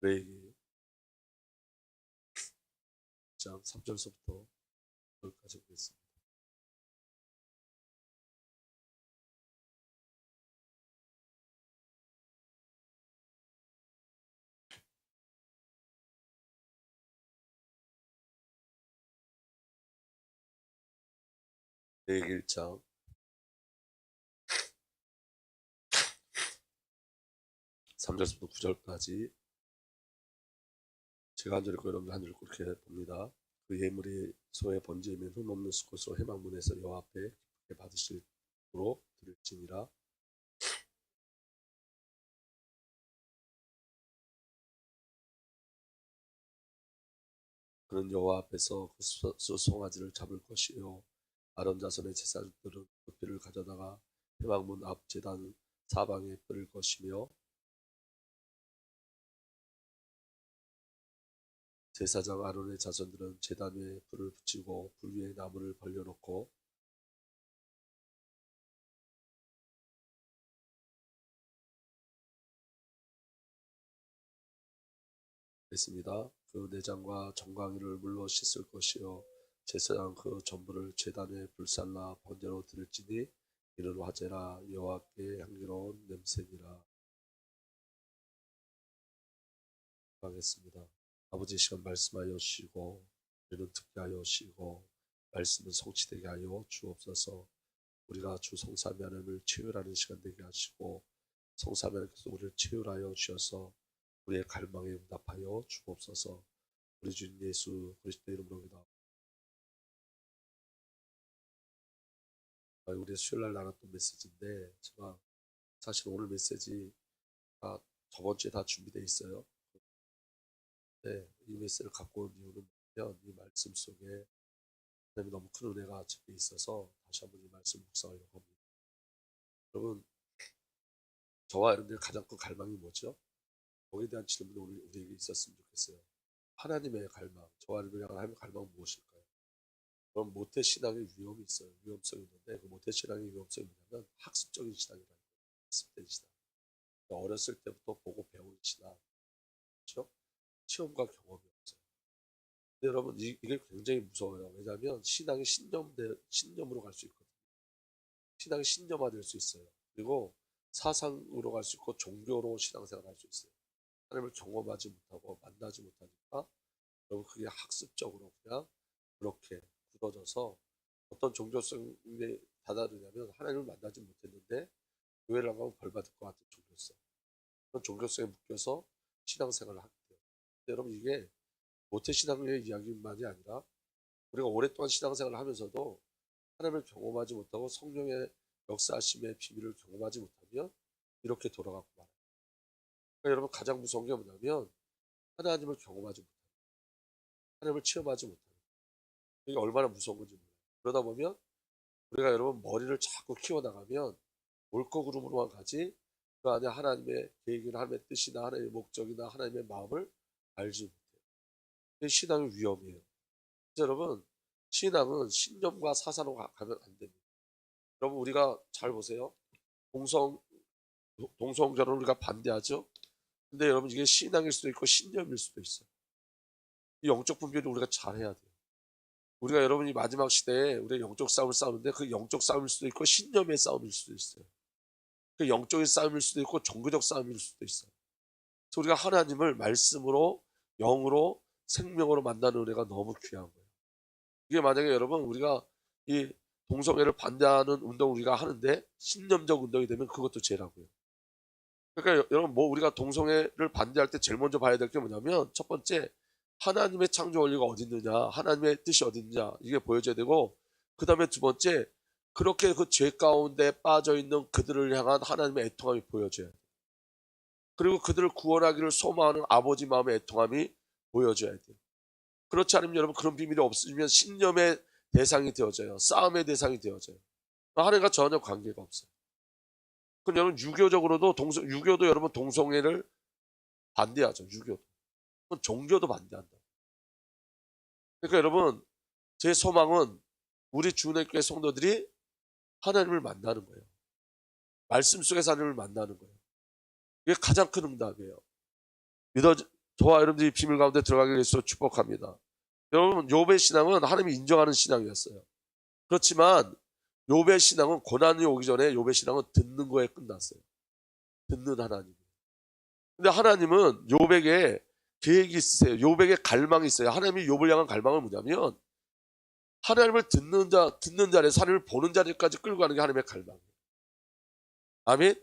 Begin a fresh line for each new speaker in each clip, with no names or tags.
레위기 1장 3절서부터 여기까지 보겠습니다. 레위기 1장 3절부터 9절까지 제가 한 절 읽고 여러분들 한 절 읽고 이렇게 봅니다. 그 예물이 소의 번제이면 흠없는 수컷으로 회막문에서 여호와 앞에 기쁘게 받으시도록 드릴지니라. 그는 여호와 앞에서 그 송아지를 잡을 것이요 아론 자손의 제사장들은 그 피를 가져다가 회막문 앞 제단 사방에 뿌릴 것이며 제사장 아론의 자손들은 제단 위에 불을 붙이고 불 위에 나무를 벌려놓고 했습니다. 그 내장과 정강이를 물로 씻을 것이요 제사장 그 전부를 제단에 불살라 번제로 드릴지니 이는 화제라 여호와께 향기로운 냄새니라. 하겠습니다. 아버지 시간 말씀하여 주시고 우리는 듣게 하여 주시고 말씀은 성취되게 하여 주옵소서. 우리가 주 성삼위 하나님을 채우라는 시간 되게 하시고 성삼위 하나님께서 우리를 채우라여 주셔서 우리의 갈망에 응답하여 주옵소서. 우리 주님 예수 그리스도의 이름으로 기도합니다. 우리 수요일날 나눴던 메시지인데 제가 사실 오늘 메시지가 저번 주에 다 준비되어 있어요. 네, 이 메시지를 갖고 온 이유는 뭐냐면 이 말씀 속에 하나님이 너무 큰 은혜가 적혀 있어서 다시 한번 이 말씀 묵상하려고 합니다. 여러분, 저와 여러분들 가장 큰 갈망이 뭐죠? 거기에 대한 질문이 우리에게 있었으면 좋겠어요. 하나님의 갈망, 저와 여러분들 하나님의 갈망은 무엇일까요? 그럼 모태신앙의 위험이 있어요. 위험성이 있는데 그 모태신앙의 위험성이 뭐냐면 학습적인 신앙이라는 거예요. 학습된 신앙. 어렸을 때부터 보고 배운 신앙. 그렇죠? 체험과 경험이 없어요. 근데 여러분 이게 굉장히 무서워요. 왜냐하면 신앙이 신념으로 갈 수 있거든요. 신앙이 신념화될 수 있어요. 그리고 사상으로 갈 수 있고 종교로 신앙생활 할 수 있어요. 하나님을 경험하지 못하고 만나지 못하니까 여러분 그게 학습적으로 그냥 그렇게 굳어져서 어떤 종교성에 다다르냐면 하나님을 만나지 못했는데 교회를 안 가면 벌 받을 것 같은 종교성. 그런 종교성에 묶여서 신앙생활을 하게 돼요. 근데 여러분 이게 모태신앙의 이야기만이 아니라 우리가 오랫동안 신앙생활을 하면서도 하나님을 경험하지 못하고 성령의 역사하심의 비밀을 경험하지 못하면 이렇게 돌아가고 말아요. 그러니까 여러분 가장 무서운 게 뭐냐면 하나님을 경험하지 못하는 하나님을 체험하지 못하는 이게 얼마나 무서운 건지 몰라요. 그러다 보면 우리가 여러분 머리를 자꾸 키워나가면 옳고 그름으로만 가지 그 안에 하나님의 계획이나 하나님의 뜻이나 하나님의 목적이나 하나님의 마음을 알지 못해요. 이게 신앙의 위험이에요. 여러분 신앙은 신념과 사상으로 가면 안 됩니다. 여러분 우리가 잘 보세요. 동성결혼을 우리가 반대하죠. 근데 여러분 이게 신앙일 수도 있고 신념일 수도 있어요. 이 영적 분별을 우리가 잘 해야 돼요. 우리가 여러분이 마지막 시대에 우리가 영적 싸움을 싸우는데 그 영적 싸움일 수도 있고 신념의 싸움일 수도 있어요. 그 영적인 싸움일 수도 있고 종교적 싸움일 수도 있어요. 그래서 우리가 하나님을 말씀으로 영으로 생명으로 만나는 은혜가 너무 귀한 거예요. 이게 만약에 여러분 우리가 이 동성애를 반대하는 운동을 우리가 하는데 신념적 운동이 되면 그것도 죄라고요. 그러니까 여러분 뭐 우리가 동성애를 반대할 때 제일 먼저 봐야 될 게 뭐냐면 첫 번째 하나님의 창조 원리가 어디 있느냐, 하나님의 뜻이 어디 있느냐 이게 보여져야 되고 그 다음에 두 번째 그렇게 그 죄 가운데 빠져 있는 그들을 향한 하나님의 애통함이 보여져야 돼요. 그리고 그들을 구원하기를 소망하는 아버지 마음의 애통함이 보여져야 돼요. 그렇지 않으면 여러분 그런 비밀이 없으면 신념의 대상이 되어져요. 싸움의 대상이 되어져요. 하나님과 전혀 관계가 없어요. 그럼 여러분 유교적으로도 유교도 여러분 동성애를 반대하죠. 유교도. 종교도 반대한다. 그러니까 여러분 제 소망은 우리 주님교회 성도들이 하나님을 만나는 거예요. 말씀 속에서 하나님을 만나는 거예요. 이게 가장 큰 응답이에요. 저와 여러분들이 비밀 가운데 들어가기를 예수로 축복합니다. 여러분, 욥의 신앙은 하나님이 인정하는 신앙이었어요. 그렇지만 욥의 신앙은 고난이 오기 전에 욥의 신앙은 듣는 거에 끝났어요. 듣는 하나님. 근데 하나님은 욥에게 계획이 있으세요. 욥에게 갈망이 있어요. 하나님이 욥을 향한 갈망은 뭐냐면 하나님을 듣는 자리에서 하나님을 보는 자리까지 끌고 가는 게 하나님의 갈망이에요. 아멘.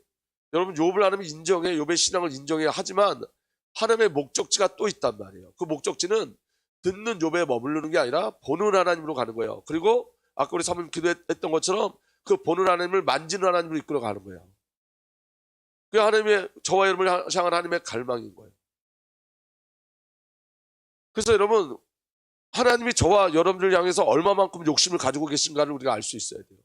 여러분, 욥을 하나님이 인정해, 욥의 신앙을 인정해야 하지만 하나님의 목적지가 또 있단 말이에요. 그 목적지는 듣는 욥에 머무르는 게 아니라 보는 하나님으로 가는 거예요. 그리고 아까 우리 사모님 기도했던 것처럼 그 보는 하나님을 만지는 하나님으로 이끌어 가는 거예요. 그게 하나님의, 저와 여러분을 향한 하나님의 갈망인 거예요. 그래서 여러분, 하나님이 저와 여러분들을 향해서 얼마만큼 욕심을 가지고 계신가를 우리가 알 수 있어야 돼요.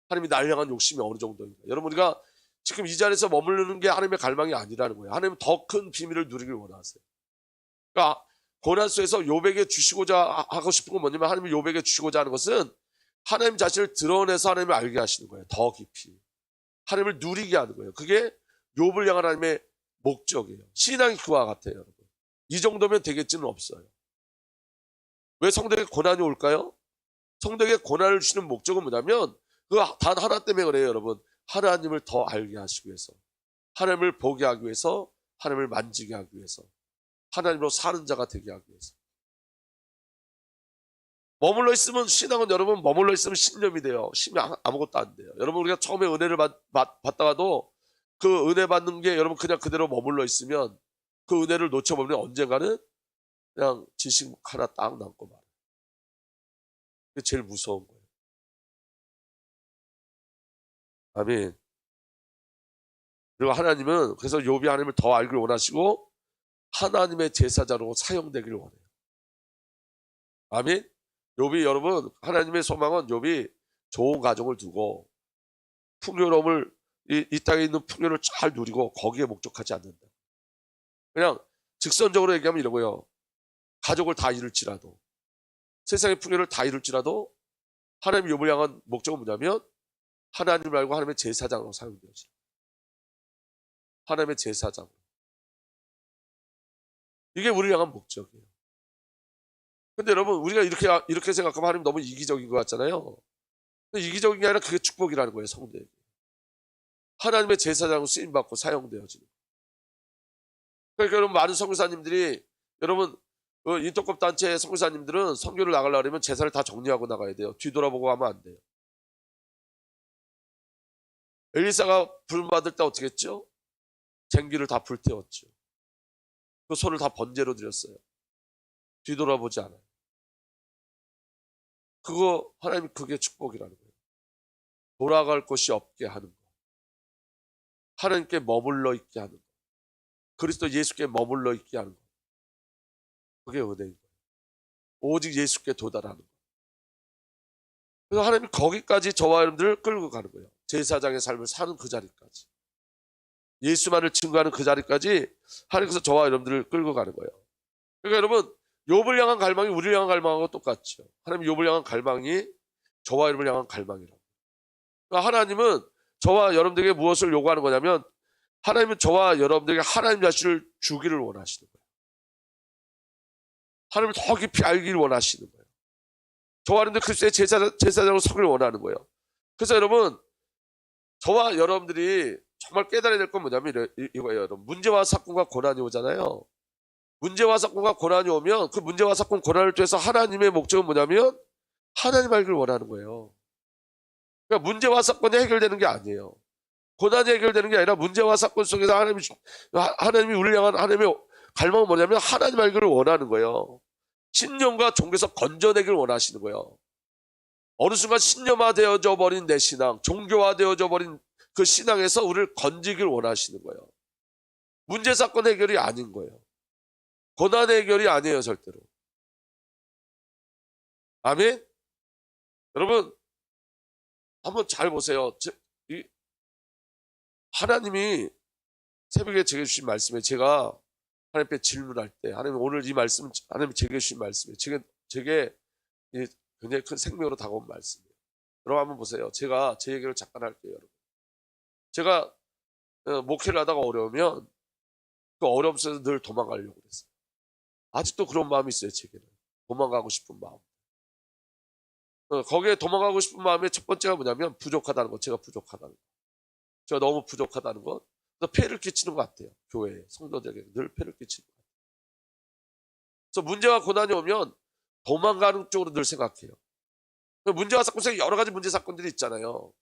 하나님이 나를 향한 욕심이 어느 정도인가. 여러분, 우리가 지금 이 자리에서 머무르는 게 하나님의 갈망이 아니라는 거예요. 하나님은 더 큰 비밀을 누리길 원하세요. 그러니까 고난 속에서 욥에게 주시고자 하고 싶은 건 뭐냐면, 하나님이 욥에게 주시고자 하는 것은 하나님 자신을 드러내서 하나님을 알게 하시는 거예요. 더 깊이 하나님을 누리게 하는 거예요. 그게 욥을 향한 하나님의 목적이에요. 신앙이 그와 같아요. 여러분, 이 정도면 되겠지는 없어요. 왜 성도에게 고난이 올까요? 성도에게 고난을 주시는 목적은 뭐냐면 그 단 하나 때문에 그래요. 여러분, 하나님을 더 알게 하시기 위해서, 하나님을 보게 하기 위해서, 하나님을 만지게 하기 위해서, 하나님으로 사는 자가 되게 하기 위해서. 머물러 있으면, 신앙은 여러분 머물러 있으면 신념이 돼요. 힘이 아무것도 안 돼요. 여러분, 우리가 처음에 은혜를 받다가도 그 은혜 받는 게 여러분 그냥 그대로 머물러 있으면 그 은혜를 놓쳐버리면 언젠가는 그냥 지식 하나 딱 남고 말아요. 그게 제일 무서운 거예요. 아멘. 그리고 하나님은 그래서 욥이 하나님을 더 알기를 원하시고 하나님의 제사자로 사용되기를 원해요. 아멘. 욥이, 여러분, 하나님의 소망은 욥이 좋은 가정을 두고 풍요로움을, 이 땅에 있는 풍요를 잘 누리고 거기에 목적하지 않는다. 그냥 직선적으로 얘기하면 이런 거예요. 가족을 다 잃을지라도, 세상의 풍요를 다 잃을지라도 하나님 욥을 향한 목적은 뭐냐면 하나님을 알고 하나님의 제사장으로 사용되어지는, 하나님의 제사장으로. 이게 우리를 향한 목적이에요. 근데 여러분, 우리가 이렇게 생각하면 하나님 너무 이기적인 것 같잖아요. 근데 이기적인 게 아니라 그게 축복이라는 거예요. 성도에게 하나님의 제사장으로 쓰임받고 사용되어지는. 그러니까 여러분, 많은 선교사님들이, 여러분, 인터컵 단체 선교사님들은 선교를 나가려고 하면 제사를 다 정리하고 나가야 돼요. 뒤돌아보고 하면 안 돼요. 엘리사가 부름 받을 때 어떻게 했죠? 쟁기를 다 불태웠죠. 그 손을 다 번제로 드렸어요. 뒤돌아보지 않아요. 그거, 하나님, 그게 축복이라는 거예요. 돌아갈 곳이 없게 하는 거, 하나님께 머물러 있게 하는 거, 그리스도 예수께 머물러 있게 하는 거, 그게 은혜인 거예요. 오직 예수께 도달하는 거. 그래서 하나님이 거기까지 저와 여러분들을 끌고 가는 거예요. 제사장의 삶을 사는 그 자리까지, 예수만을 증거하는 그 자리까지 하나님께서 저와 여러분들을 끌고 가는 거예요. 그러니까 여러분, 욥을 향한 갈망이 우리를 향한 갈망하고 똑같죠. 하나님 욥을 향한 갈망이 저와 여러분을 향한 갈망이라고. 그러니까 하나님은 저와 여러분들에게 무엇을 요구하는 거냐면, 하나님은 저와 여러분들에게 하나님 자신을 주기를 원하시는 거예요. 하나님을 더 깊이 알기를 원하시는 거예요. 저와 여러분들 그리스도의 제사장으로 서기를 원하는 거예요. 그래서 여러분, 저와 여러분들이 정말 깨달아야 될 건 뭐냐면 이거예요. 여러분, 문제와 사건과 고난이 오잖아요. 문제와 사건과 고난이 오면 그 문제와 사건, 고난을 통해서 하나님의 목적은 뭐냐면 하나님 알기를 원하는 거예요. 그러니까 문제와 사건이 해결되는 게 아니에요. 고난이 해결되는 게 아니라 문제와 사건 속에서 하나님이 우리를 향한 하나님의 갈망은 뭐냐면 하나님 알기를 원하는 거예요. 신념과 종교에서 건져내기를 원하시는 거예요. 어느 순간 신념화되어져 버린 내 신앙, 종교화되어져 버린 그 신앙에서 우리를 건지기를 원하시는 거예요. 문제 사건 해결이 아닌 거예요. 고난 해결이 아니에요, 절대로. 아멘? 여러분, 한번 잘 보세요. 하나님이 새벽에 제게 주신 말씀에 제가 하나님께 질문할 때, 하나님, 오늘 이 말씀은 하나님이 제게 주신 말씀이에요. 제게 굉장히 큰 생명으로 다가온 말씀이에요. 여러분, 한번 보세요. 제가 제 얘기를 잠깐 할게요, 여러분. 제가 목회를 하다가 어려우면 그 어려움 속에서 늘 도망가려고 그랬어요. 아직도 그런 마음이 있어요, 제게는. 도망가고 싶은 마음. 거기에 도망가고 싶은 마음의 첫 번째가 뭐냐면 부족하다는 것, 제가 부족하다는 것. 제가 너무 부족하다는 것. 그래서 폐를 끼치는 것 같아요. 교회에, 성도들에게 늘 폐를 끼치는 것 같아요. 그래서 문제와 고난이 오면 도망가는 쪽으로 늘 생각해요. 문제와 사건 속에 여러 가지 문제 사건들이 있잖아요.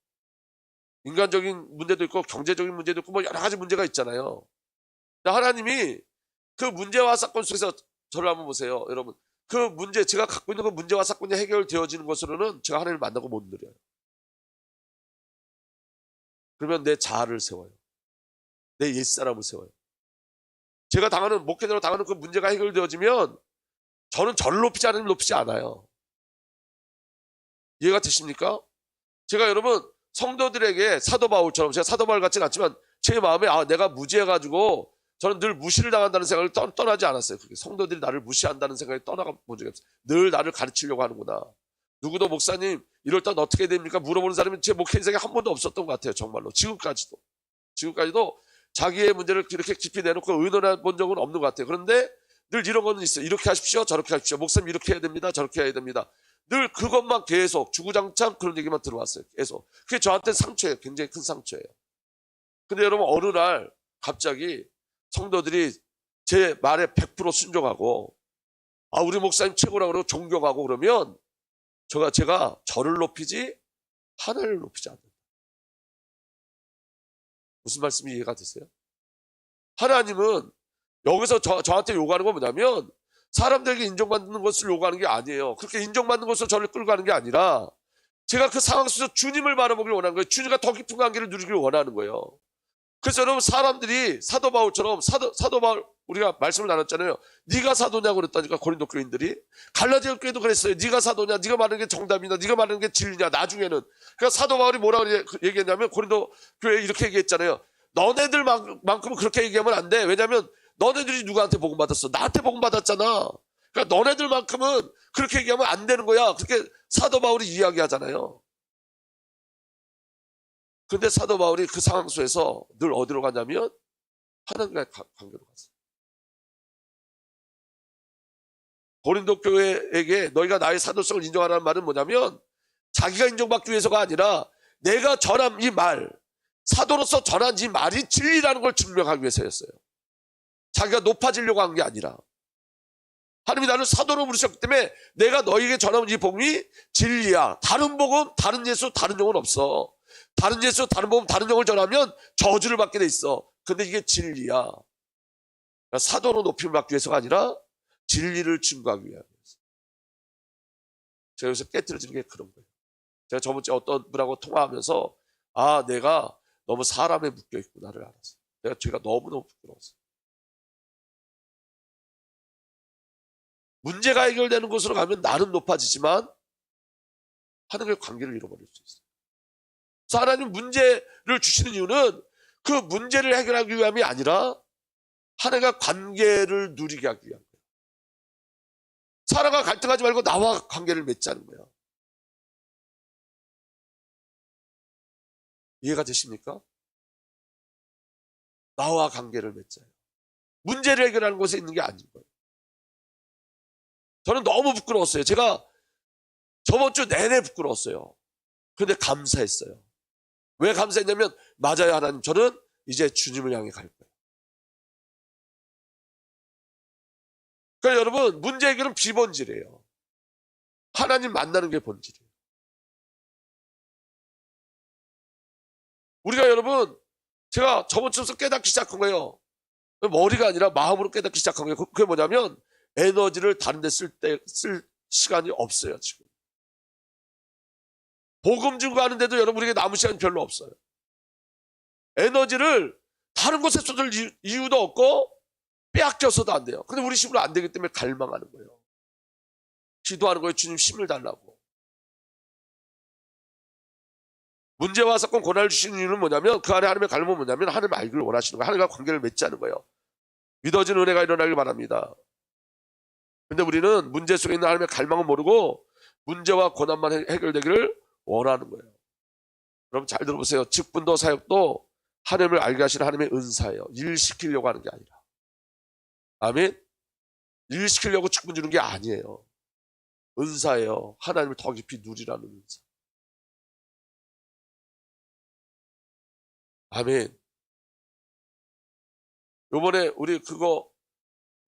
인간적인 문제도 있고 경제적인 문제도 있고 뭐 여러 가지 문제가 있잖아요. 하나님이 그 문제와 사건 속에서 저를 한번 보세요. 여러분, 그 문제, 제가 갖고 있는 그 문제와 사건이 해결되어지는 것으로는 제가 하나님을 만나고 못 누려요. 그러면 내 자아를 세워요. 내 옛사람을 세워요. 제가 당하는, 목회자로 당하는 그 문제가 해결되어지면 저는 저를 높이지 않으면 높이지 않아요. 이해가 되십니까? 제가 여러분, 성도들에게 사도 바울처럼, 제가 사도 바울 같지는 않지만 제 마음에 내가 무지해가지고 저는 늘 무시를 당한다는 생각을 떠나지 않았어요. 그게 성도들이 나를 무시한다는 생각이 떠나가 본 적이 없어요. 늘 나를 가르치려고 하는구나. 누구도 목사님 이럴 땐 어떻게 됩니까? 물어보는 사람은 제 목회 인생에 한 번도 없었던 것 같아요. 정말로. 지금까지도 자기의 문제를 이렇게 깊이 내놓고 의논해 본 적은 없는 것 같아요. 그런데 늘 이런 거는 있어요. 이렇게 하십시오. 저렇게 하십시오. 목사님 이렇게 해야 됩니다. 저렇게 해야 됩니다. 늘 그것만 계속 주구장창 그런 얘기만 들어왔어요. 계속. 그게 저한테 상처예요. 굉장히 큰 상처예요. 근데 여러분, 어느 날 갑자기 성도들이 제 말에 100% 순종하고 우리 목사님 최고라고 그러고 존경하고 그러면 제가 저를 높이지 하나님을 높이지 않는다. 무슨 말씀이 이해가 되세요? 하나님은 여기서 저한테 요구하는 건 뭐냐면 사람들에게 인정받는 것을 요구하는 게 아니에요. 그렇게 인정받는 것으로 저를 끌고 가는 게 아니라 제가 그 상황 속에서 주님을 바라보길 원하는 거예요. 주님과 더 깊은 관계를 누리길 원하는 거예요. 그래서 여러분, 사람들이 사도 바울처럼 사도 바울 우리가 말씀을 나눴잖아요. 네가 사도냐고 그랬다니까. 고린도 교인들이. 갈라디아 교회도 그랬어요. 네가 사도냐, 네가 말하는 게 정답이냐, 네가 말하는 게 진리냐. 나중에는 그러니까 사도 바울이 뭐라고 얘기했냐면 고린도 교회에 이렇게 얘기했잖아요. 너네들만큼은 그렇게 얘기하면 안 돼. 왜냐하면 너네들이 누구한테 복음 받았어? 나한테 복음 받았잖아. 그러니까 너네들만큼은 그렇게 얘기하면 안 되는 거야. 그렇게 사도 바울이 이야기하잖아요. 근데 사도 바울이 그 상황 속에서 늘 어디로 가냐면 하나님과의 관계로 갔어요. 고린도 교회에게 너희가 나의 사도성을 인정하라는 말은 뭐냐면 자기가 인정받기 위해서가 아니라 내가 전한 이 말, 사도로서 전한 이 말이 진리라는 걸 증명하기 위해서였어요. 자기가 높아지려고 한 게 아니라 하나님이 나를 사도로 부르셨기 때문에 내가 너희에게 전하는 이 복음이 진리야. 다른 복음, 다른 예수, 다른 영은 없어. 다른 예수, 다른 복음, 다른 영을 전하면 저주를 받게 돼 있어. 근데 이게 진리야. 그러니까 사도로 높임을 받기 위해서가 아니라 진리를 증거하기 위함이었어요. 제가 여기서 깨트려지는 게 그런 거예요. 제가 저번 주에 어떤 분하고 통화하면서 내가 너무 사람에 묶여있구나를 알았어요. 제가 너무너무 부끄러웠어요. 문제가 해결되는 곳으로 가면 나는 높아지지만 하나님과의 관계를 잃어버릴 수 있어요. 그래서 하나님 문제를 주시는 이유는 그 문제를 해결하기 위함이 아니라 하나님과 관계를 누리게 하기 위한 거예요. 사람과 갈등하지 말고 나와 관계를 맺자는 거예요. 이해가 되십니까? 나와 관계를 맺자요. 문제를 해결하는 곳에 있는 게 아닌 거예요. 저는 너무 부끄러웠어요. 제가 저번 주 내내 부끄러웠어요. 그런데 감사했어요. 왜 감사했냐면 맞아요, 하나님. 저는 이제 주님을 향해 갈 거예요. 그러니까 여러분, 문제 해결은 비본질이에요. 하나님 만나는 게 본질이에요. 우리가 여러분, 제가 저번 주부터 깨닫기 시작한 거예요. 머리가 아니라 마음으로 깨닫기 시작한 거예요. 그게 뭐냐면 에너지를 다른 데 쓸 시간이 없어요, 지금. 복음 주고 하는데도 여러분, 우리에게 남은 시간이 별로 없어요. 에너지를 다른 곳에 쏟을 이유도 없고 빼앗겨서도 안 돼요. 근데 우리 힘으로 안 되기 때문에 갈망하는 거예요. 기도하는 거예요. 주님 힘을 달라고. 문제와 사건 고난을 주시는 이유는 뭐냐면 그 안에 하나님의 갈망은 뭐냐면 하나님 알기를 원하시는 거예요. 하나님과 관계를 맺자는 거예요. 믿어지는 은혜가 일어나길 바랍니다. 근데 우리는 문제 속에 있는 하나님의 갈망은 모르고 문제와 고난만 해결되기를 원하는 거예요. 여러분 잘 들어보세요. 직분도 사역도 하나님을 알게 하시는 하나님의 은사예요. 일 시키려고 하는 게 아니라. 아멘. 일 시키려고 직분 주는 게 아니에요. 은사예요. 하나님을 더 깊이 누리라는 은사. 아멘. 요번에 우리 그거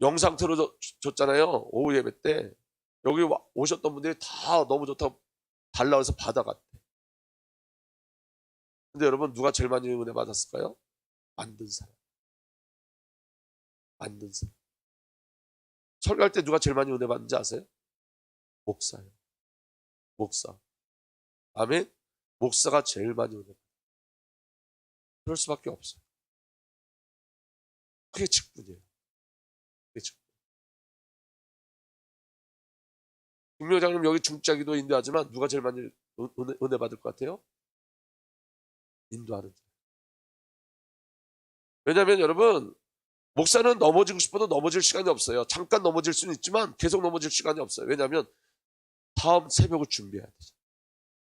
영상 틀어줬잖아요. 오후 예배 때. 여기 오셨던 분들이 다 너무 좋다고 달라고 해서 받아갔대. 근데 여러분, 누가 제일 많이 은혜 받았을까요? 만든 사람. 만든 사람. 설교할 때 누가 제일 많이 은혜 받는지 아세요? 목사예요. 목사. 아멘? 목사가 제일 많이 은혜 받아요. 그럴 수밖에 없어요. 그게 직분이에요. 그게 직분. 김묘장님 여기 중짜기도 인도하지만 누가 제일 많이 은혜 받을 것 같아요? 인도하는 자. 왜냐하면 여러분, 목사는 넘어지고 싶어도 넘어질 시간이 없어요. 잠깐 넘어질 수는 있지만 계속 넘어질 시간이 없어요. 왜냐하면 다음 새벽을 준비해야 되죠.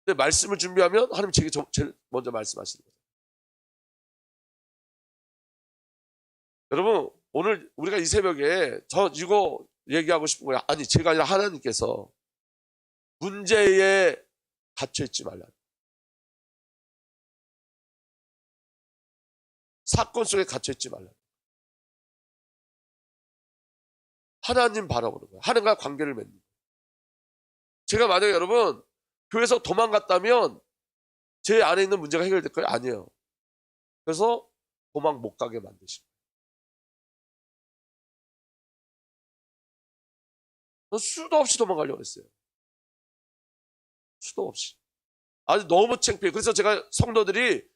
근데 말씀을 준비하면 하나님 제게 제일 먼저 말씀하시는 거예요. 여러분, 오늘 우리가 이 새벽에 저 이거 얘기하고 싶은 거예요. 아니, 제가 아니라 하나님께서 문제에 갇혀있지 말라. 사건 속에 갇혀있지 말라. 하나님 바라보는 거예요. 하나님과 관계를 맺는 거예요. 제가 만약에 여러분 교회에서 도망갔다면 제 안에 있는 문제가 해결될 거예요? 아니에요. 그래서 도망 못 가게 만드신 거예요. 수도 없이 도망가려고 했어요. 수도 없이. 아주 너무 창피해요. 그래서 제가 성도들이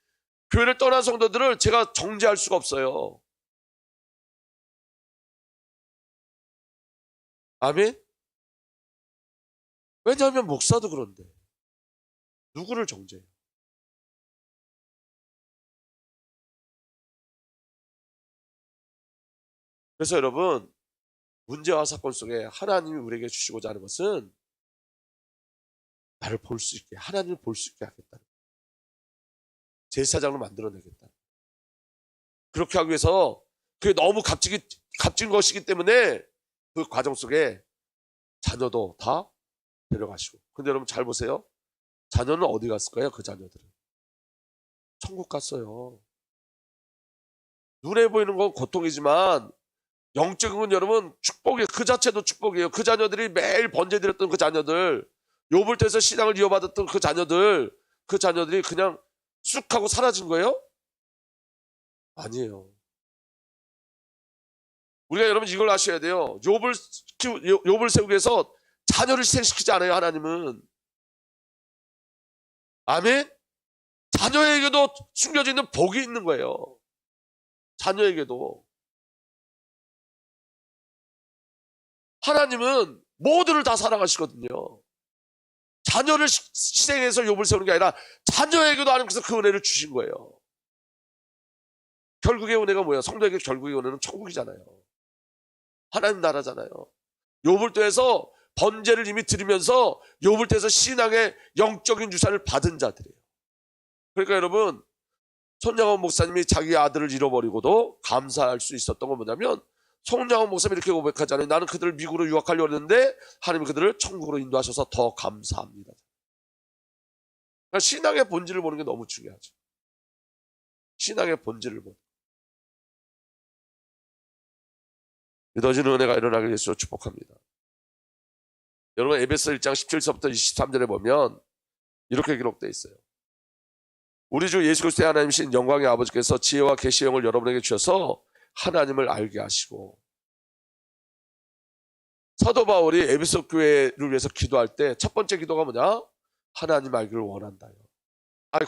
교회를 떠난 성도들을 제가 정죄할 수가 없어요. 아멘? 왜냐하면 목사도 그런데 누구를 정죄해요? 그래서 여러분, 문제와 사건 속에 하나님이 우리에게 주시고자 하는 것은 나를 볼 수 있게, 하나님을 볼 수 있게 하겠다는 거예요. 제사장을 만들어내겠다. 그렇게 하기 위해서 그게 너무 값진 것이기 때문에 그 과정 속에 자녀도 다 데려가시고. 근데 여러분 잘 보세요. 자녀는 어디 갔을까요? 그 자녀들은 천국 갔어요. 눈에 보이는 건 고통이지만 영적인 건 여러분 축복이에요. 그 자체도 축복이에요. 그 자녀들이 매일 번제드렸던 그 자녀들, 욥을 통해서 신앙을 이어받았던 그 자녀들이 그냥 쑥 하고 사라진 거예요? 아니에요. 우리가 여러분 이걸 아셔야 돼요. 욥을 세우기 위해서 자녀를 희생시키지 않아요, 하나님은. 아멘? 자녀에게도 숨겨져 있는 복이 있는 거예요. 자녀에게도. 하나님은 모두를 다 사랑하시거든요. 자녀를 희생해서 욥을 세우는 게 아니라 자녀에게도 하나님께서 그 은혜를 주신 거예요. 결국의 은혜가 뭐예요? 성도에게 결국의 은혜는 천국이잖아요. 하나님 나라잖아요. 욥을 통해서 번제를 이미 드리면서 욥을 통해서 신앙의 영적인 유산을 받은 자들이에요. 그러니까 여러분, 손양원 목사님이 자기 아들을 잃어버리고도 감사할 수 있었던 건 뭐냐면, 손양원 목사님이 이렇게 고백하잖아요. 나는 그들을 미국으로 유학하려고 했는데 하나님이 그들을 천국으로 인도하셔서 더 감사합니다. 그러니까 신앙의 본질을 보는 게 너무 중요하죠. 신앙의 본질을 보는. 믿어지는 은혜가 일어나길 예수로 축복합니다. 여러분, 에베소 1장 17절부터 23절에 보면 이렇게 기록되어 있어요. 우리 주 예수 그리스도의 하나님이신 영광의 아버지께서 지혜와 계시의 영을 여러분에게 주셔서 하나님을 알게 하시고. 사도 바울이 에베소 교회를 위해서 기도할 때 첫 번째 기도가 뭐냐? 하나님 알기를 원한다요.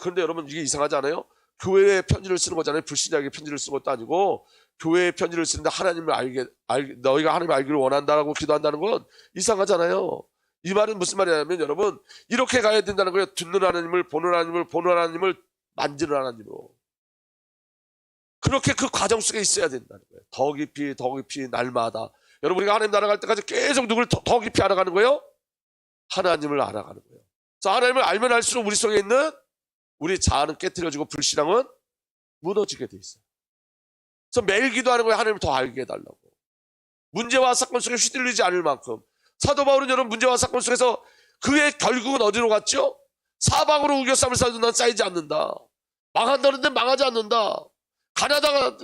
그런데 여러분 이게 이상하지 않아요? 교회에 편지를 쓰는 거잖아요. 불신자에게 편지를 쓰는 것도 아니고 교회에 편지를 쓰는데 하나님을 너희가 하나님을 알기를 원한다라고 기도한다는 건 이상하잖아요. 이 말은 무슨 말이냐면 여러분, 이렇게 가야 된다는 거예요. 듣는 하나님을, 보는 하나님을 만지는 하나님으로. 그렇게 그 과정 속에 있어야 된다는 거예요. 더 깊이 날마다. 여러분, 우리가 하나님 나라 갈 때까지 계속 누구를 더 깊이 알아가는 거예요? 하나님을 알아가는 거예요. 그래서 하나님을 알면 알수록 우리 속에 있는 우리 자아는 깨트려지고 불신앙은 무너지게 돼 있어요. 그래서 매일 기도하는 거예요. 하나님을 더 알게 해달라고. 문제와 사건 속에 휘둘리지 않을 만큼 사도 바울은 여러분 문제와 사건 속에서 그의 결국은 어디로 갔죠? 사방으로 우겨쌈을 싸도 난 쌓이지 않는다. 망한다는데 망하지 않는다. 가난하다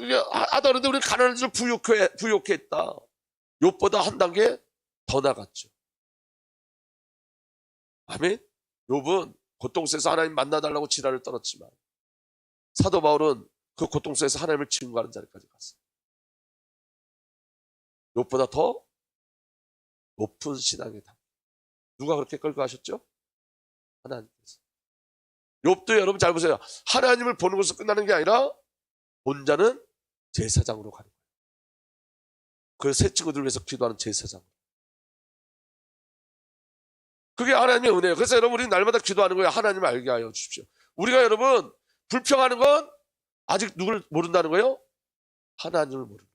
하다는데 우리는 가난한 줄 부욕했다. 욥보다 한 단계 더 나갔죠. 아멘. 욥은 고통 속에서 하나님 만나달라고 지랄을 떨었지만 사도 바울은 그 고통 속에서 하나님을 증거하는 자리까지 갔어요. 욥보다 더 높은 신앙의 단. 누가 그렇게 끌고 가셨죠? 하나님께서. 욥도 여러분 잘 보세요. 하나님을 보는 것으로 끝나는 게 아니라 본 자는 제사장으로 가는 거예요. 그 새 친구들을 위해서 기도하는 제사장. 그게 하나님의 은혜예요. 그래서 여러분 우리는 날마다 기도하는 거예요. 하나님을 알게 하여 주십시오. 우리가 여러분 불평하는 건 아직 누굴 모른다는 거예요? 하나님을 모르는 거예요.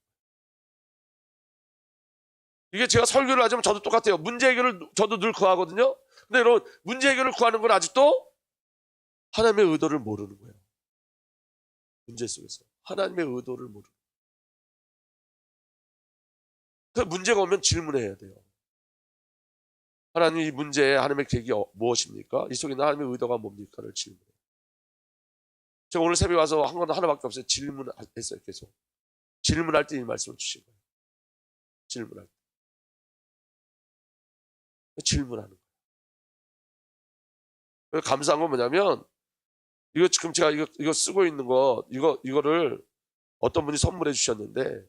이게 제가 설교를 하지만 저도 똑같아요. 문제 해결을 저도 늘 구하거든요. 근데 여러분 문제 해결을 구하는 건 아직도 하나님의 의도를 모르는 거예요. 문제 속에서 하나님의 의도를 모르는 거예요. 그 문제가 오면 질문해야 돼요. 하나님 이 문제에 하나님의 계획이 무엇입니까? 이 속에 있는 하나님의 의도가 뭡니까를 질문해요. 제가 오늘 새벽에 와서 한 건 하나밖에 없어요. 질문했어요. 계속. 질문할 때 이 말씀을 주신 거예요. 질문할 때. 질문하는 거예요. 감사한 건 뭐냐면 이거 지금 제가 이거 쓰고 있는 이거를 어떤 분이 선물해 주셨는데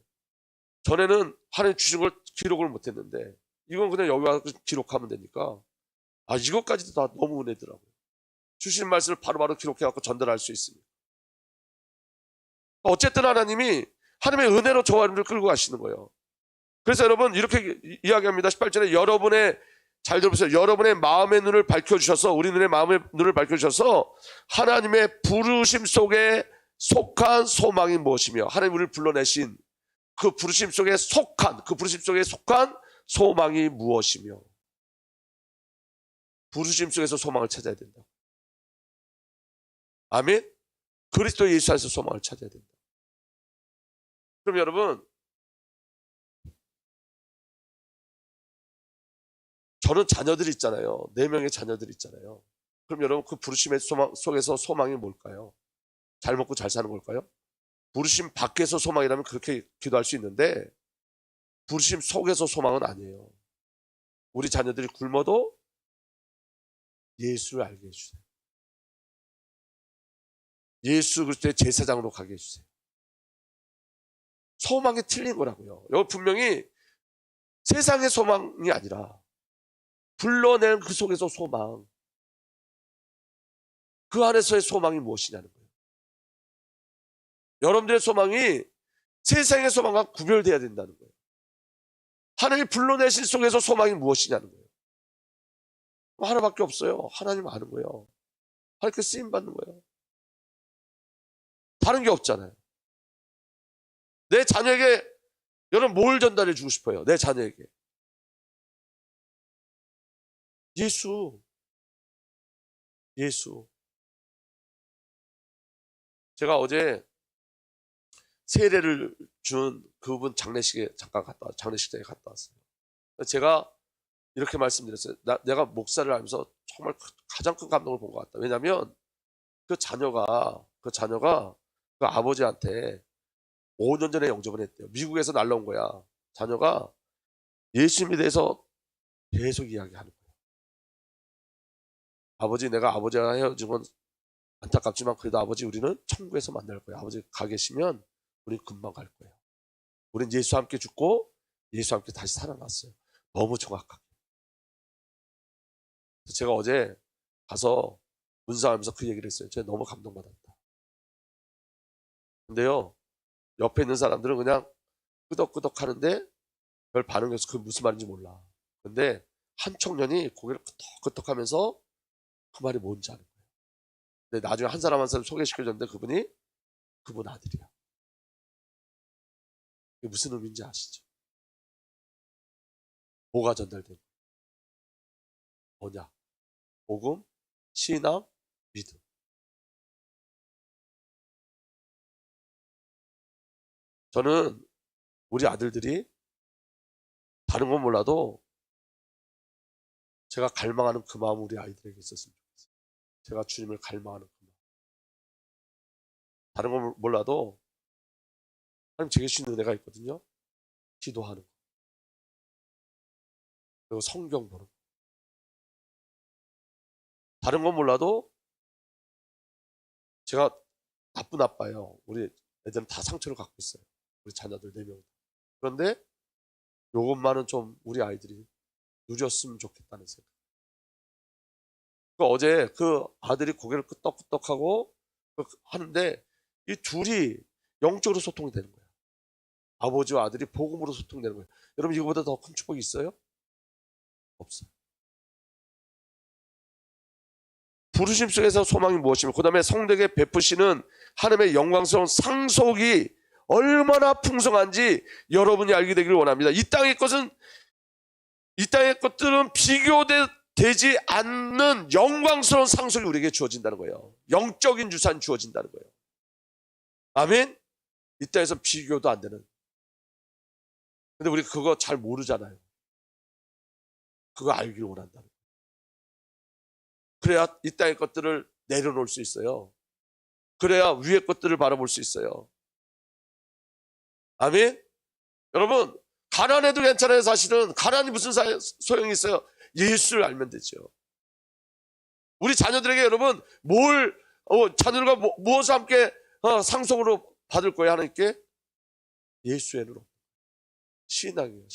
전에는 하나님 주신 걸 기록을 못 했는데 이건 그냥 여기 와서 기록하면 되니까 이것까지도 다 너무 은혜더라고요. 주신 말씀을 바로바로 기록해갖고 전달할 수 있습니다. 어쨌든 하나님이 하나님의 은혜로 저와 여러분을 끌고 가시는 거예요. 그래서 여러분 이렇게 이야기합니다. 18절에 여러분의 잘 들어보세요. 여러분의 마음의 눈을 밝혀주셔서 우리 눈의 마음의 눈을 밝혀주셔서 하나님의 부르심 속에 속한 소망이 무엇이며 하나님 우리를 불러내신 그 부르심 속에 속한 소망이 무엇이며 부르심 속에서 소망을 찾아야 된다. 아멘. 그리스도 예수 안에서 소망을 찾아야 된다. 그럼 여러분 저는 자녀들이 있잖아요. 4명의 자녀들이 있잖아요. 그럼 여러분 그 부르심의 소망 속에서 소망이 뭘까요? 잘 먹고 잘 사는 걸까요? 부르심 밖에서 소망이라면 그렇게 기도할 수 있는데 부르심 속에서 소망은 아니에요. 우리 자녀들이 굶어도 예수를 알게 해주세요. 예수 그리스도의 제사장으로 가게 해주세요. 소망이 틀린 거라고요. 여기 분명히 세상의 소망이 아니라 불러낸 그 속에서 소망, 그 안에서의 소망이 무엇이냐는 거예요. 여러분들의 소망이 세상의 소망과 구별돼야 된다는 거예요. 하나님이 불러내신 속에서 소망이 무엇이냐는 거예요. 하나밖에 없어요. 하나님 아는 거예요. 하나님께 쓰임받는 거예요. 다른 게 없잖아요. 내 자녀에게 여러분 뭘 전달해 주고 싶어요? 내 자녀에게 예수. 제가 어제 세례를 준 그분 장례식에 장례식장에 갔다 왔어요. 제가 이렇게 말씀드렸어요. 내가 목사를 하면서 정말 가장 큰 감동을 본 것 같다. 왜냐하면 그 자녀가 그 아버지한테 5년 전에 영접을 했대요. 미국에서 날라온 거야. 자녀가 예수님에 대해서 계속 이야기하는 거예요. 아버지, 내가 아버지와 헤어진 건 안타깝지만 그래도 아버지 우리는 천국에서 만날 거예요. 아버지 가 계시면 우린 금방 갈 거예요. 우린 예수와 함께 죽고 예수와 함께 다시 살아났어요. 너무 정확하게. 제가 어제 가서 문상하면서 그 얘기를 했어요. 제가 너무 감동받았다. 근데요, 옆에 있는 사람들은 그냥 끄덕끄덕 하는데 별 반응이 없어서 그게 무슨 말인지 몰라. 근데 한 청년이 고개를 끄덕끄덕 하면서 그 말이 뭔지 아는 거예요. 근데 나중에 한 사람 소개시켜줬는데 그분 아들이야. 이게 무슨 의미인지 아시죠? 뭐가 전달된 거예요? 뭐냐? 복음, 신앙, 믿음. 저는 우리 아들들이 다른 건 몰라도 제가 갈망하는 그 마음 우리 아이들에게 있었으면 좋겠어요. 제가 주님을 갈망하는 그 마음. 다른 건 몰라도 하나님 제게 주신 은혜가 있거든요. 기도하는 거. 그리고 성경 보는 거. 다른 건 몰라도 제가 나빠요. 우리 애들은 다 상처를 갖고 있어요. 우리 자녀들 4명. 그런데 요것만은 좀 우리 아이들이 누렸으면 좋겠다는 생각. 어제 그 아들이 고개를 끄덕끄덕하고 하는데 이 둘이 영적으로 소통이 되는 거예요. 아버지와 아들이 복음으로 소통되는 거예요. 여러분 이거보다 더 큰 축복이 있어요? 없어요. 부르심 속에서 소망이 무엇이며 그 다음에 성도에게 베푸시는 하나님의 영광스러운 상속이 얼마나 풍성한지 여러분이 알게 되기를 원합니다. 이 땅의 것들은 비교되지 않는 영광스러운 상속이 우리에게 주어진다는 거예요. 영적인 유산이 주어진다는 거예요. 아멘? 이 땅에서 비교도 안 되는. 근데 우리 그거 잘 모르잖아요. 그거 알기를 원한다는 거예요. 그래야 이 땅의 것들을 내려놓을 수 있어요. 그래야 위의 것들을 바라볼 수 있어요. 아멘? 여러분 가난해도 괜찮아요. 사실은 가난이 무슨 소용이 있어요? 예수를 알면 되죠. 우리 자녀들에게 여러분 자녀들과 무엇을 함께 상속으로 받을 거예요? 하나님께? 예수에는 신앙이에요.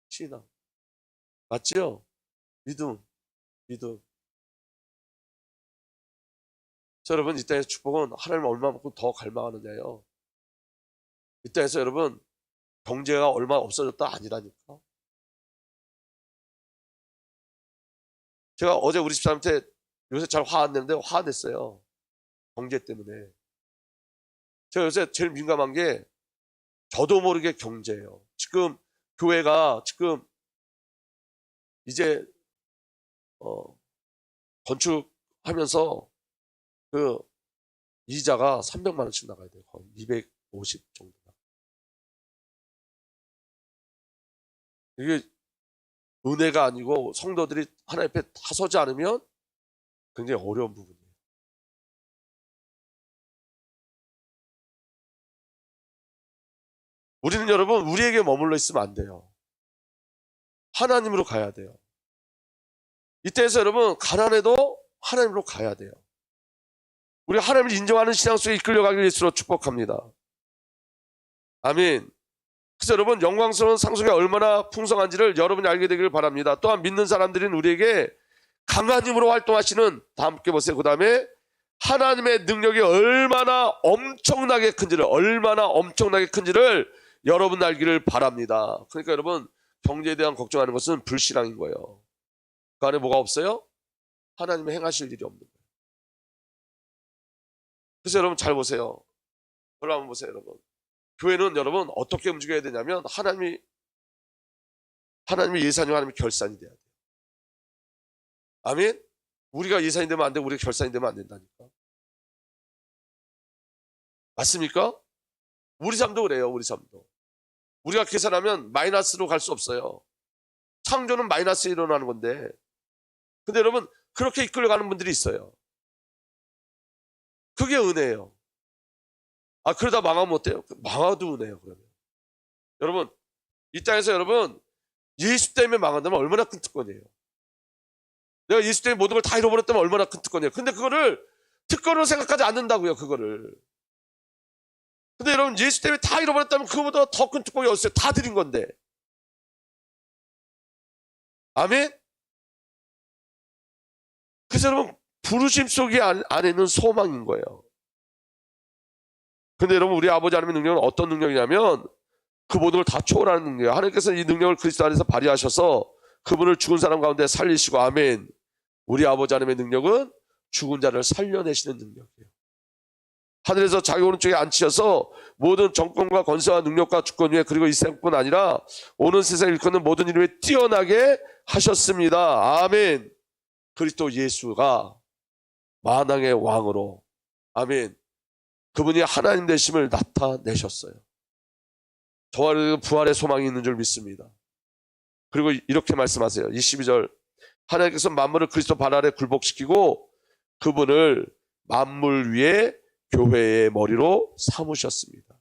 신앙 맞죠? 믿음. 자, 여러분 이 땅의 축복은 하나님 얼마만큼 더 갈망하느냐요. 이 땅에서 여러분 경제가 얼마 없어졌다 아니라니까. 제가 어제 우리 집사람한테 요새 잘 화 안 내는데 화냈어요. 경제 때문에. 제가 요새 제일 민감한 게 저도 모르게 경제예요. 지금 교회가 지금 이제 건축하면서 그 이자가 300만 원씩 나가야 돼요. 거의 250 정도가. 이게 은혜가 아니고 성도들이 하나님 앞에 다 서지 않으면 굉장히 어려운 부분이에요. 우리는 여러분 우리에게 머물러 있으면 안 돼요. 하나님으로 가야 돼요. 이때에서 여러분 가난해도 하나님으로 가야 돼요. 우리 하나님을 인정하는 신앙 속에 이끌려가길 예수로 축복합니다. 아멘. 그래서 여러분 영광스러운 상속이 얼마나 풍성한지를 여러분이 알게 되기를 바랍니다. 또한 믿는 사람들인 우리에게 강한 힘으로 활동하시는, 다 함께 보세요. 그 다음에 하나님의 능력이 얼마나 엄청나게 큰지를 여러분 알기를 바랍니다. 그러니까 여러분 경제에 대한 걱정하는 것은 불신앙인 거예요. 그 안에 뭐가 없어요? 하나님의 행하실 일이 없는 거예요. 그래서 여러분 잘 보세요. 여러분 한번 보세요. 여러분 교회는 여러분 어떻게 움직여야 되냐면 하나님의 예산이고 하나님의 결산이 돼야 돼요. 아멘? 우리가 예산이 되면 안 되고 우리가 결산이 되면 안 된다니까. 맞습니까? 우리 삶도 그래요. 우리 삶도. 우리가 계산하면 마이너스로 갈 수 없어요. 창조는 마이너스에 일어나는 건데. 근데 여러분 그렇게 이끌려가는 분들이 있어요. 그게 은혜예요. 그러다 망하면 어때요? 망하도 은혜예요. 그러면 여러분 이 땅에서 여러분 예수 때문에 망한다면 얼마나 큰 특권이에요. 내가 예수 때문에 모든 걸 다 잃어버렸다면 얼마나 큰 특권이에요. 근데 그거를 특권으로 생각하지 않는다고요. 그거를. 근데 여러분 예수 때문에 다 잃어버렸다면 그거보다 더 큰 특권이 어딨어요? 다 드린 건데. 아멘? 그래서 여러분 부르심 속에 안에는 소망인 거예요. 근데 여러분 우리 아버지 하나님의 능력은 어떤 능력이냐면 그 모든 걸 다 초월하는 능력이에요. 하나님께서 이 능력을 그리스도 안에서 발휘하셔서 그분을 죽은 사람 가운데 살리시고, 아멘. 우리 아버지 하나님의 능력은 죽은 자를 살려내시는 능력이에요. 하늘에서 자기 오른쪽에 앉히셔서 모든 정권과 권세와 능력과 주권 위에, 그리고 이 세상뿐 아니라 오는 세상을 일컫는 모든 이름에 뛰어나게 하셨습니다. 아멘. 그리스도 예수가 만왕의 왕으로, 아멘, 그분이 하나님 되심을 나타내셨어요. 저와 여러분 부활의 소망이 있는 줄 믿습니다. 그리고 이렇게 말씀하세요. 22절. 하나님께서 만물을 그리스도 발 아래 굴복시키고 그분을 만물 위에 교회의 머리로 삼으셨습니다.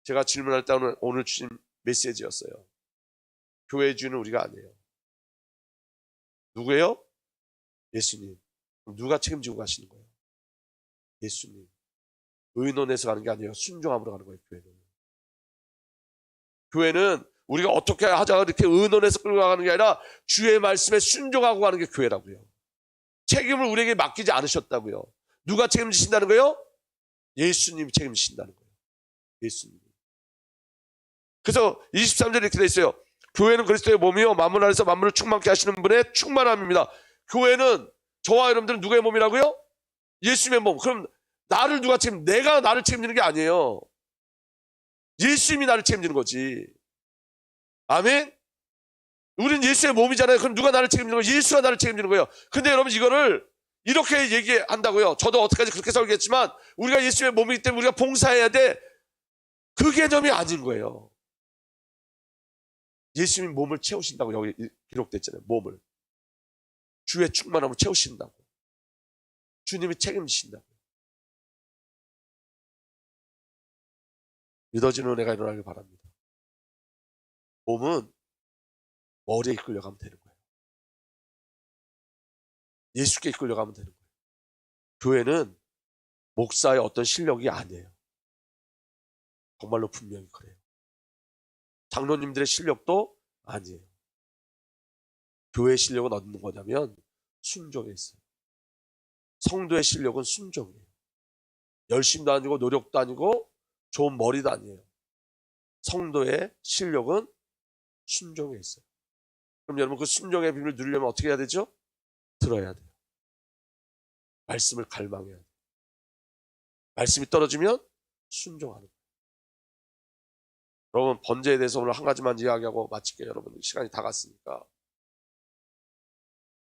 제가 질문할 때 오늘 주신 메시지였어요. 교회의 주는 우리가 아니에요. 누구예요? 예수님. 누가 책임지고 가시는 거예요? 예수님. 의논해서 가는 게 아니에요. 순종함으로 가는 거예요. 교회는 우리가 어떻게 하자 이렇게 의논해서 끌고 가는 게 아니라 주의 말씀에 순종하고 가는 게 교회라고요. 책임을 우리에게 맡기지 않으셨다고요. 누가 책임지신다는 거예요? 예수님이 책임지신다는 거예요. 예수님. 그래서 23절에 이렇게 돼 있어요. 교회는 그리스도의 몸이요 만물 안에서 만물을 충만케 하시는 분의 충만함입니다. 교회는 저와 여러분들은 누구의 몸이라고요? 예수님의 몸. 그럼 나를 누가 내가 나를 책임지는 게 아니에요. 예수님이 나를 책임지는 거지. 아멘? 우린 예수의 몸이잖아요. 그럼 누가 나를 책임지는 거예요? 예수가 나를 책임지는 거예요. 근데 여러분 이거를 이렇게 얘기한다고요. 저도 어떻게까지 그렇게 살겠지만 우리가 예수의 몸이기 때문에 우리가 봉사해야 돼. 그 개념이 아닌 거예요. 예수님 몸을 채우신다고 여기 기록됐잖아요. 몸을. 주의 충만함을 채우신다고. 주님이 책임지신다고. 믿어지는 은혜가 일어나길 바랍니다. 몸은 머리에 이끌려가면 되는 거예요. 예수께 이끌려가면 되는 거예요. 교회는 목사의 어떤 실력이 아니에요. 정말로 분명히 그래요. 장로님들의 실력도 아니에요. 교회의 실력은 어떤 거냐면 순종에 있어요. 성도의 실력은 순종이에요. 열심도 아니고 노력도 아니고 좋은 머리도 아니에요. 성도의 실력은 순종에 있어요. 그럼 여러분 그 순종의 비밀을 누리려면 어떻게 해야 되죠? 들어야 돼요. 말씀을 갈망해야 돼요. 말씀이 떨어지면 순종하는 거예요. 여러분 번제에 대해서 오늘 한 가지만 이야기하고 마칠게요. 여러분 시간이 다 갔으니까.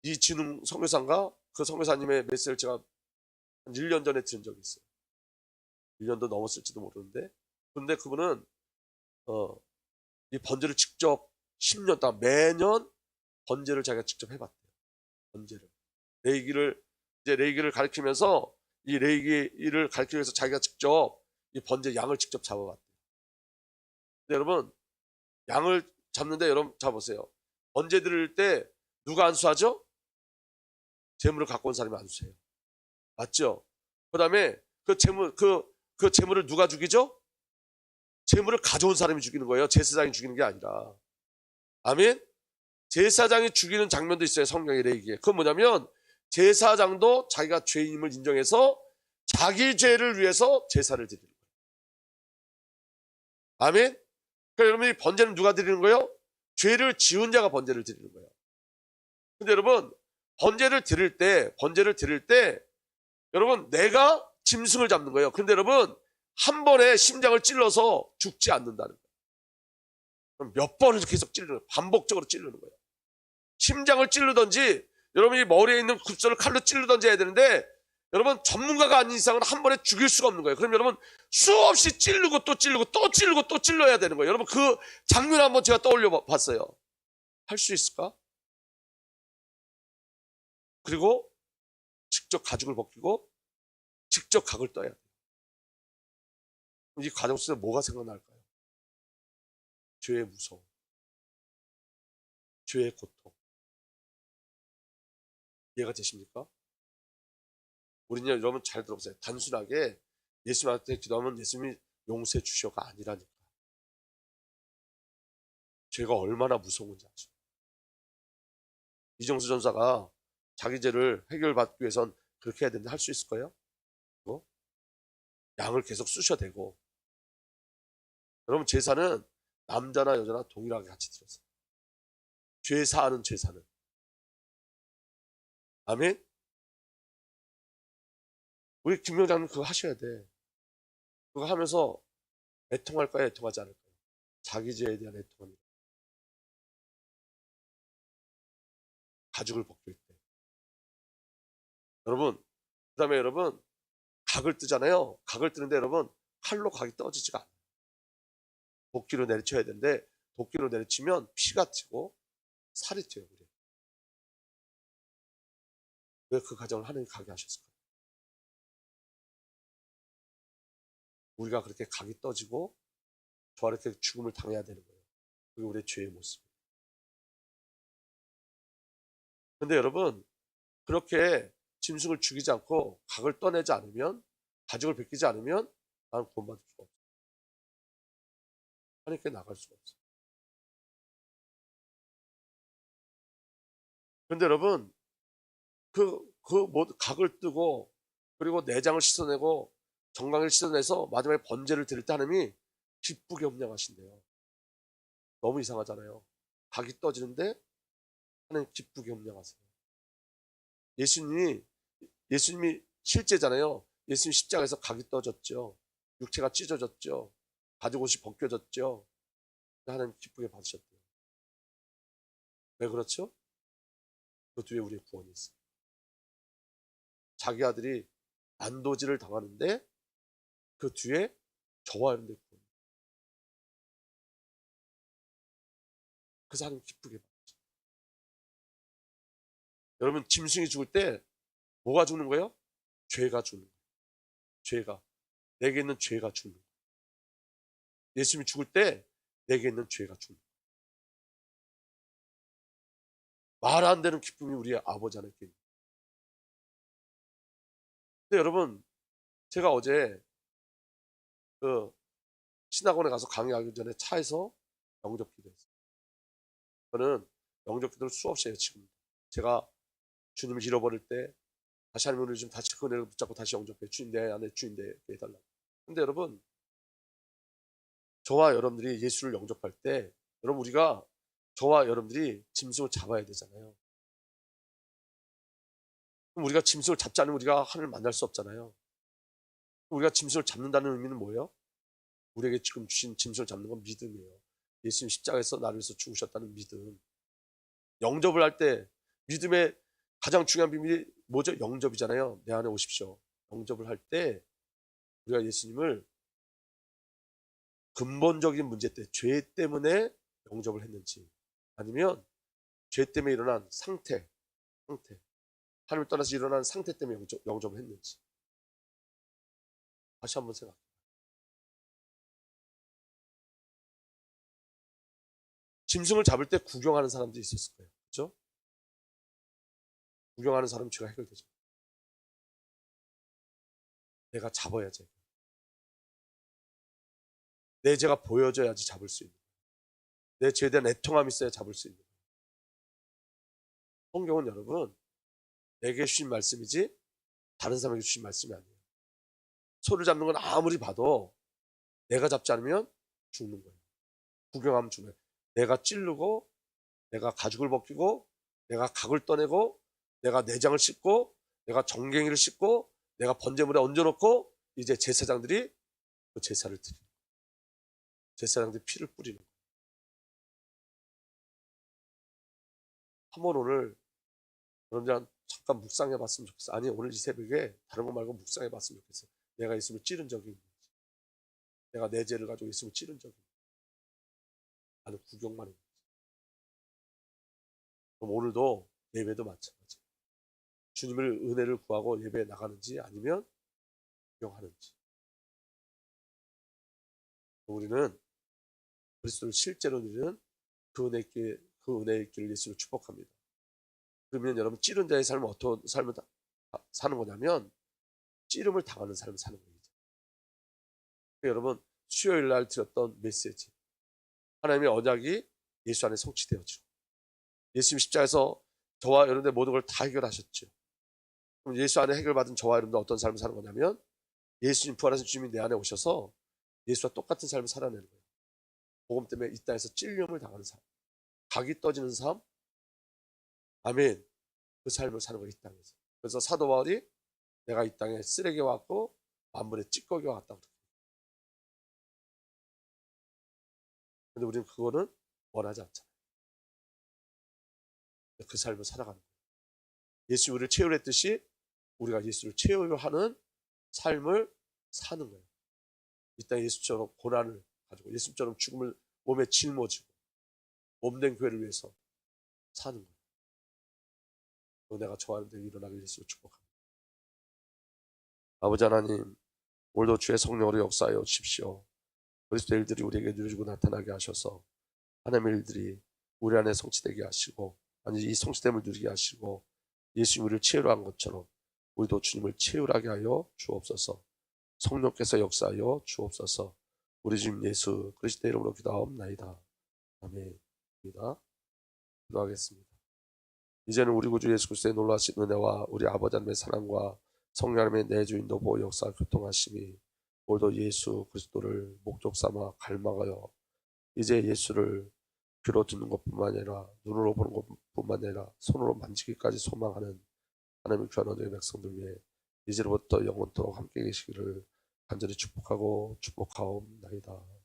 이 진흥 선교사인가 그 선교사님의 메시지를 제가 한 1년 전에 들은 적이 있어요. 1년도 넘었을지도 모르는데 근데 그분은 이 번제를 직접 10년 동안 매년 번제를 자기가 직접 해봤대요. 번제를. 레이기를 가르치면서 이 레이기를 가르치기 위해서 자기가 직접 이 번제 양을 직접 잡아봤대요. 근데 여러분 양을 잡는데 여러분 잡아보세요. 번제 드릴 때 누가 안수하죠? 재물을 갖고 온 사람이 안수해요. 맞죠? 그 다음에 그 재물을 누가 죽이죠? 재물을 가져온 사람이 죽이는 거예요. 제사장이 죽이는 게 아니라. 아멘? 제사장이 죽이는 장면도 있어요. 성경의 레위기에. 그건 뭐냐면 제사장도 자기가 죄인임을 인정해서 자기 죄를 위해서 제사를 드리는 거예요. 아멘? 그러니까 여러분 이 번제는 누가 드리는 거예요? 죄를 지은 자가 번제를 드리는 거예요. 근데 여러분 번제를 드릴 때 여러분 내가 짐승을 잡는 거예요. 근데 여러분 한 번에 심장을 찔러서 죽지 않는다는 거예요. 그럼 몇 번을 계속 찔르는 거예요. 반복적으로 찌르는 거예요. 심장을 찌르든지 여러분이 머리에 있는 굽소를 칼로 찌르든지 해야 되는데 여러분 전문가가 아닌 이상은 한 번에 죽일 수가 없는 거예요. 그럼 여러분 수없이 찌르고 또 찌르고 또 찌르고 또 찔러야 되는 거예요. 여러분 그 장면 한번 제가 떠올려 봤어요. 할 수 있을까? 그리고 직접 가죽을 벗기고 직접 각을 떠야 돼요. 이 과정 속에서 뭐가 생각날까요? 죄의 무서움, 죄의 고통. 이해가 되십니까? 우리는 여러분 잘 들어보세요. 단순하게 예수님한테 기도하면 예수님이 용서해 주셔가 아니라니까. 죄가 얼마나 무서운 건지 아죠. 이정수 전사가 자기 죄를 해결받기 위해선 그렇게 해야 되는데 할 수 있을 거예요? 양을 계속 쑤셔대고. 여러분 제사는 남자나 여자나 동일하게 같이 드렸어요. 죄 사하는 제사는. 아멘? 우리 김명장님 그거 하셔야 돼. 그거 하면서 애통할까요? 애통하지 않을까요? 자기 죄에 대한 애통합니다. 가죽을 벗길 때. 여러분, 그 다음에 여러분, 각을 뜨잖아요. 각을 뜨는데 여러분, 칼로 각이 떠지지가 않아요. 도끼로 내리쳐야 되는데 도끼로 내리치면 피가 튀고 살이 튀어요. 왜 그 가정을 하나님 가게 하셨을까요? 우리가 그렇게 각이 떠지고 저렇게 죽음을 당해야 되는 거예요. 그게 우리의 죄의 모습이에요. 근데 여러분, 그렇게 짐승을 죽이지 않고 각을 떠내지 않으면, 가죽을 벗기지 않으면 나는 구원받을 수가 없어요. 하나님께 나갈 수가 없어요. 근데 여러분, 각을 뜨고 그리고 내장을 씻어내고 정강이를 씻어내서 마지막에 번제를 드릴 때 하나님이 기쁘게 협력하신대요. 너무 이상하잖아요. 각이 떠지는데 하나님 기쁘게 협력하세요. 예수님이 실제잖아요. 예수님 십자가에서 각이 떠졌죠. 육체가 찢어졌죠. 가죽옷이 벗겨졌죠. 하나님 기쁘게 받으셨대요. 왜 그렇죠? 그 뒤에 우리의 구원이 있어요. 자기 아들이 난도질을 당하는데 그 뒤에 저와 여러분들 구원. 그래서 하나님 기쁘게 받으셨어요. 여러분, 짐승이 죽을 때 뭐가 죽는 거예요? 죄가 죽는 거예요. 죄가. 내게 있는 죄가 죽는 거예요. 예수님이 죽을 때 내게 있는 죄가 죽는 거예요. 말 안 되는 기쁨이 우리의 아버지 안에 있는. 근데 여러분, 제가 어제 그 신학원에 가서 강의하기 전에 차에서 영접 기도했어요. 저는 영접 기도를 수없이 해요. 지금 제가 주님을 잃어버릴 때 다시 하나님을 좀 다시 그 은혜를 붙잡고 다시 영접해. 주님 내 안에 주인 되게 해달라고. 근데 여러분, 저와 여러분들이 예수를 영접할 때 여러분, 우리가 저와 여러분들이 짐승을 잡아야 되잖아요. 그럼 우리가 짐승을 잡지 않으면 우리가 하나님을 만날 수 없잖아요. 우리가 짐승을 잡는다는 의미는 뭐예요? 우리에게 지금 주신 짐승을 잡는 건 믿음이에요. 예수님 십자가에서 나를 위해서 죽으셨다는 믿음. 영접을 할 때 믿음의 가장 중요한 비밀이 뭐죠? 영접이잖아요. 내 안에 오십시오. 영접을 할 때 우리가 예수님을 근본적인 문제 때 죄 때문에 영접을 했는지 아니면 죄 때문에 일어난 상태 하나님을 떠나서 일어난 상태 때문에 영접을 했는지 다시 한번 생각해요. 짐승을 잡을 때 구경하는 사람들이 있었을 거예요. 그렇죠? 구경하는 사람 죄가 해결되죠. 내가 잡아야지. 내 죄가 보여져야지 잡을 수 있는. 내 죄에 대한 애통함이 있어야 잡을 수 있는. 성경은 여러분, 내게 주신 말씀이지 다른 사람에게 주신 말씀이 아니에요. 소를 잡는 건 아무리 봐도 내가 잡지 않으면 죽는 거예요. 구경하면 죽는 거예요. 내가 찌르고 내가 가죽을 벗기고 내가 각을 떠내고 내가 내장을 씻고 내가 정갱이를 씻고 내가 번제물에 얹어놓고 이제 제사장들이 그 제사를 드리는 거예요. 제사장들이 피를 뿌리는 거예요. 한번 오늘 여러분들 잠깐 묵상해 봤으면 좋겠어요. 아니, 오늘 이 새벽에 다른 거 말고 묵상해 봤으면 좋겠어요. 내가 예수님을 찌른 적이 있는지, 내가 내 죄를 가지고 예수님을 찌른 적이 있는지, 나는 구경만 했는지. 그럼 오늘도 예배도 마찬가지. 주님을 은혜를 구하고 예배에 나가는지 아니면 구경하는지. 우리는 그리스도를 실제로 누리는 그 은혜의 길을 예수로 축복합니다. 그러면 여러분, 찌른 자의 삶은 어떤 삶을 사는 거냐면 찌름을 당하는 삶을 사는 겁니다. 여러분, 수요일 날 드렸던 메시지, 하나님의 언약이 예수 안에 성취되었죠. 예수님 십자가에서 저와 여러분의 모든 걸 다 해결하셨죠. 그럼 예수 안에 해결받은 저와 여러분들 어떤 삶을 사는 거냐면 예수님 부활하신 주님이 내 안에 오셔서 예수와 똑같은 삶을 살아내는 거예요. 복음 때문에 이 땅에서 찔림을 당하는 삶, 각이 떠지는 삶, 아멘. 그 삶을 사는 거예요, 이 땅에서. 그래서 사도 바울이 내가 이 땅에 쓰레기와 같고 만물의 찌꺼기와 같다고 그래요. 근데 우리는 그거는 원하지 않잖아요. 그 삶을 살아가는 거예요. 예수 우리를 채우려 했듯이 우리가 예수를 채우려 하는 삶을 사는 거예요. 이 땅에 예수처럼 고난을 가지고 가지고 예수님처럼 죽음을 몸에 짊어지고 몸된 교회를 위해서 사는 거예요. 은혜가 저하는 데 일어나게 예수로 축복합니다. 아버지 하나님, 오늘도 주의 성령으로 역사하여 주십시오. 그리스도의 일들이 우리에게 누려지고 나타나게 하셔서 하나님의 일들이 우리 안에 성취되게 하시고, 아니 이 성취됨을 누리게 하시고, 예수님 우리를 치유한 것처럼 우리도 주님을 치유하게 하여 주옵소서. 성령께서 역사하여 주옵소서. 우리 주님 예수 그리스도의 이름으로 기도하옵나이다. 아멘. 기도하겠습니다. 이제는 우리 구주 예수 그리스도의 놀라신 은혜와 우리 아버지 하나님의 사랑과 성령 하나님의 내주 인도 보호 역사 교통하심이 오늘도 예수 그리스도를 목적 삼아 갈망하여 이제 예수를 귀로 듣는 것뿐만 아니라 눈으로 보는 것뿐만 아니라 손으로 만지기까지 소망하는 하나님의 귀한 언약의 백성들 위해 이제로부터 영원토록 함께 계시기를 간절히 축복하고 축복하옵나이다.